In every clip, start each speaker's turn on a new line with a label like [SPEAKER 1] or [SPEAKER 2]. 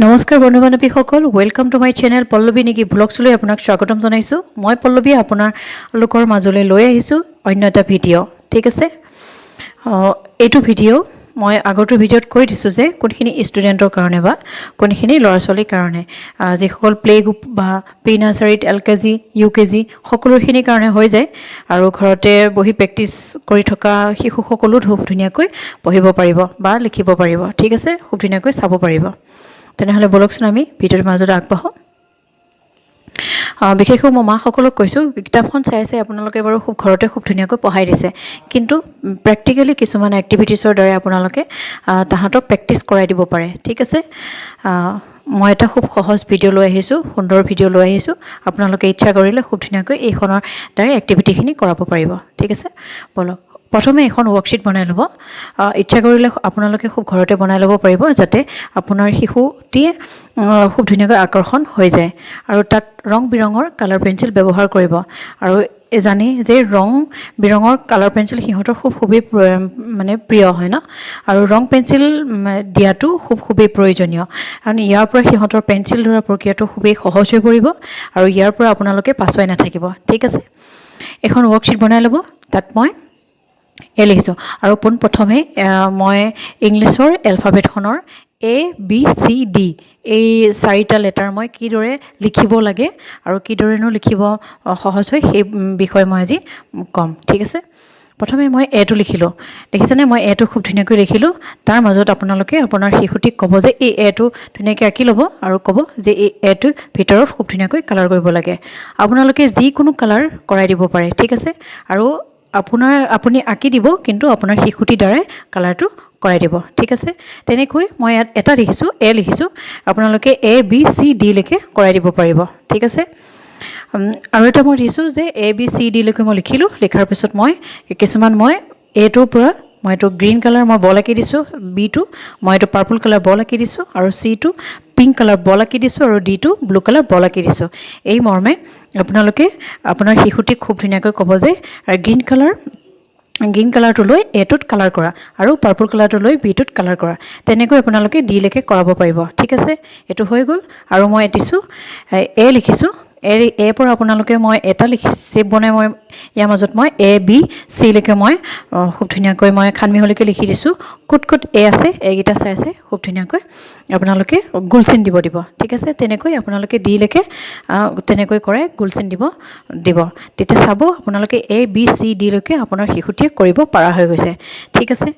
[SPEAKER 1] নমস্কাৰ বন্ধু বান্ধৱীসকল, welcome to my channel Pallavi নেকি ব্লগছলৈ আপোনাক স্বাগতম জনাইছোঁ। মই পল্লৱী আপোনালোকৰ মাজলৈ লৈ আহিছোঁ অন্য এটা ভিডিঅ'। ঠিক আছে, এইটো ভিডিঅ' মই আগৰটো ভিডিঅ'ত কৈ দিছোঁ যে কোনখিনি ষ্টুডেণ্টৰ কাৰণে বা কোনখিনি ল'ৰা ছোৱালীৰ কাৰণে, যিসকল প্লে গ্ৰুপ বা প্ৰি নাৰ্চাৰীত LKG UKG সকলোখিনিৰ কাৰণে হৈ যায় আৰু ঘৰতে বহি প্ৰেক্টিছ কৰি থকা শিশুসকলো খুব ধুনীয়াকৈ পঢ়িব পাৰিব বা লিখিব পাৰিব। ঠিক আছে, খুব ধুনীয়াকৈ চাব পাৰিব। তেনেহ'লে বলকচোন আমি ভিডিঅ'ৰ মাজত আগবাঢ়োঁ। বিশেষকৈ মই মাসকলক কৈছোঁ, কিতাপখন চাই চাই আপোনালোকে বাৰু খুব ঘৰতে খুব ধুনীয়াকৈ পঢ়াই দিছে, কিন্তু প্ৰেক্টিকেলি কিছুমান এক্টিভিটিছৰ দ্বাৰা আপোনালোকে তাহাঁতক প্ৰেক্টিছ কৰাই দিব পাৰে। ঠিক আছে, মই এটা খুব সহজ ভিডিঅ' লৈ আহিছোঁ, সুন্দৰ ভিডিঅ' লৈ আহিছোঁ। আপোনালোকে ইচ্ছা কৰিলে খুব ধুনীয়াকৈ এইখনৰ দ্বাৰা এক্টিভিটিখিনি কৰাব পাৰিব। ঠিক আছে, বলক প্ৰথমে এখন ৱৰ্কশ্বিট বনাই ল'ব। ইচ্ছা কৰিলে আপোনালোকে খুব ঘৰতে বনাই ল'ব পাৰিব, যাতে আপোনাৰ শিশুটিয়ে খুব ধুনীয়াকৈ আকৰ্ষণ হৈ যায়। আৰু তাত ৰং বিৰঙৰ কালাৰ পেঞ্চিল ব্যৱহাৰ কৰিব। আৰু জানি যে ৰং বিৰঙৰ কালাৰ পেঞ্চিল সিহঁতৰ খুবেই মানে প্ৰিয় হয় ন, আৰু ৰং পেঞ্চিল দিয়াটো খুবেই প্ৰয়োজনীয়, কাৰণ ইয়াৰ পৰা সিহঁতৰ পেঞ্চিল ধৰা প্ৰক্ৰিয়াটো খুবেই সহজ হৈ পৰিব আৰু ইয়াৰ পৰা আপোনালোকে পাছুৱাই নাথাকিব। ঠিক আছে, এখন ৱৰ্কশ্বিট বনাই ল'ব। তাত মই লিখিছোঁ, আৰু পোনপ্ৰথমে মই ইংলিছৰ এলফাবেটখনৰ ABCD এই 4টা লেটাৰ মই কিদৰে লিখিব লাগে আৰু কিদৰেনো লিখিব সহজ হয় সেই বিষয়ে মই আজি ক'ম। ঠিক আছে, প্ৰথমে মই এটো লিখিলোঁ। দেখিছেনে, মই এটো খুব ধুনীয়াকৈ লিখিলোঁ। তাৰ মাজত আপোনালোকে আপোনাৰ শিশুটিক ক'ব যে এই এটো ধুনীয়াকৈ আঁকি ল'ব আৰু ক'ব যে এই এটোৰ ভিতৰত খুব ধুনীয়াকৈ কালাৰ কৰিব লাগে। আপোনালোকে যিকোনো কালাৰ কৰাই দিব পাৰে। ঠিক আছে, আৰু আপুনি আঁকি দিব, কিন্তু আপোনাৰ শিশুটিৰ দ্বাৰাই কালাৰটো কৰাই দিব। ঠিক আছে, তেনেকৈ মই ইয়াত এটা লিখিছোঁ, লিখিছোঁ। আপোনালোকে ABCD লৈকে কৰাই দিব পাৰিব। ঠিক আছে, আৰু এটা মই লিখিছোঁ যে ABCD লৈকে মই লিখিলোঁ। লিখাৰ পিছত মই এটোৰ পৰা মই এইটো গ্ৰীণ কালাৰ মই বল আঁকি দিছোঁ, বিটো মই এইটো পাৰ্পল কালাৰ বল আঁকি দিছোঁ, আৰু চিটো পিংক কালাৰ বল আঁকি দিছোঁ, আৰু ডিটো ব্লু কালাৰ বল আঁকি দিছোঁ। এই মৰ্মে আপোনালোকে আপোনাৰ শিশুটিক খুব ধুনীয়াকৈ ক'ব যে গ্ৰীণ কালাৰটো লৈ এটোত কালাৰ কৰা আৰু পাৰ্পল কালাৰটো লৈ বিটোত কালাৰ কৰা। তেনেকৈ আপোনালোকে ডিলৈকে কৰাব পাৰিব। ঠিক আছে, এইটো হৈ গ'ল। আৰু মই দিছোঁ লিখিছোঁ। পৰা আপোনালোকে মই এটা শ্বেপ বনাই মই ইয়াৰ মাজত মই ABC লৈকে মই খুব ধুনীয়াকৈ মই খানমিহলিকৈ লিখি দিছোঁ। ক'ত আছে এইকেইটা চাই খুব ধুনীয়াকৈ আপোনালোকে গোলচিন দিব। ঠিক আছে, তেনেকৈ আপোনালোকে ডিলৈকে তেনেকৈ কৰে গোলচিন দিব। তেতিয়া চাব আপোনালোকে ABCD লৈকে আপোনাৰ শিশুটিয়ে কৰিব পৰা হৈ গৈছে। ঠিক আছে,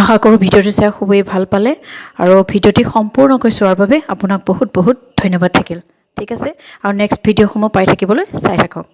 [SPEAKER 1] আশা কৰোঁ ভিডিঅ'টো চাই খুবেই ভাল পালে, আৰু ভিডিঅ'টি সম্পূৰ্ণকৈ চোৱাৰ বাবে আপোনাক বহুত বহুত ধন্যবাদ থাকিল। ঠিক আছে, আৰু নেক্সট ভিডিঅ'সমূহ পাই থাকিবলৈ চাই থাকক।